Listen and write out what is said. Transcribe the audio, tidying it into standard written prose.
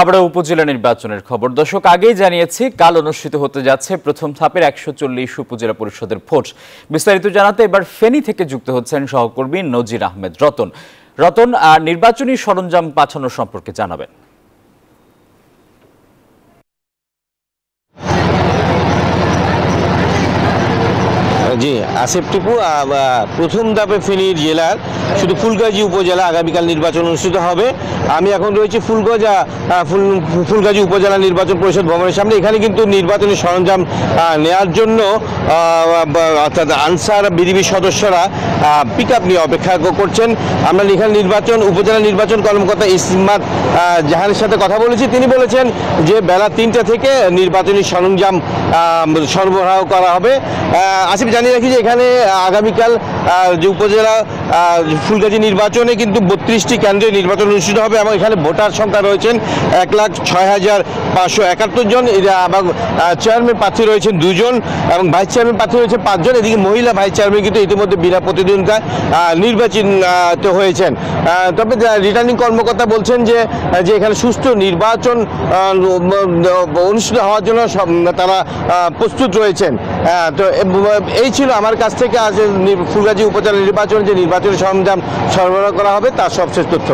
আবারও উপজেলা নির্বাচনের খবর। দর্শক, আগেই জানিয়েছি কাল অনুষ্ঠিত হতে যাচ্ছে প্রথম ধাপের 140 উপজেলা পরিষদের ভোট। বিস্তারিত জানাতে এবার ফেনী থেকে যুক্ত হচ্ছেন সহকর্মী নজির আহমেদ রতন। রতন, নির্বাচনী সরঞ্জাম পাঠানো সম্পর্কে জানাবেন। জি আসিফ টিপু, প্রথম ধাপে ফেনী জেলার শুধু ফুলগাজী উপজেলা আগামীকাল নির্বাচন অনুষ্ঠিত হবে। আমি এখন রয়েছি ফুলগাজী উপজেলা নির্বাচন পরিষদ ভবনের সামনে। এখানে কিন্তু নির্বাচনী সরঞ্জাম নেওয়ার জন্য অর্থাৎ আনসার বিডিবি সদস্যরা পিক আপ নিয়ে অপেক্ষা করছেন। আমরা এখানে উপজেলা নির্বাচন কর্মকর্তা ইসমাত জাহানের সাথে কথা বলেছি। তিনি বলেছেন যে বেলা 3টা থেকে নির্বাচনী সরঞ্জাম সরবরাহ করা হবে। আসিফ, জানিয়ে রাখি যে এখানে আগামীকাল যে উপজেলা ফুলগাজী নির্বাচনে কিন্তু 32টি কেন্দ্রে নির্বাচন অনুষ্ঠিত হবে এবং এখানে ভোটার সংখ্যা রয়েছেন 1,06,571 জন এবং চেয়ারম্যান প্রার্থী রয়েছেন 2 জন এবং ভাইস চেয়ারম্যান প্রার্থী রয়েছে 5 জন। এদিকে মহিলা ভাইস চেয়ারম্যান কিন্তু ইতিমধ্যে বিনা প্রতিদ্বন্দ্বিতায় নির্বাচিত হয়েছেন। তবে রিটার্নিং কর্মকর্তা বলছেন যে এখানে সুষ্ঠু নির্বাচন অনুষ্ঠিত হওয়ার জন্য তারা প্রস্তুত রয়েছেন। তো এই ছিল আমার কাছ থেকে আজ ফুলগাজী উপজেলা নির্বাচন যে নির্বাচনী সরঞ্জাম সরবরাহ করা হবে তার সবশেষ তথ্য।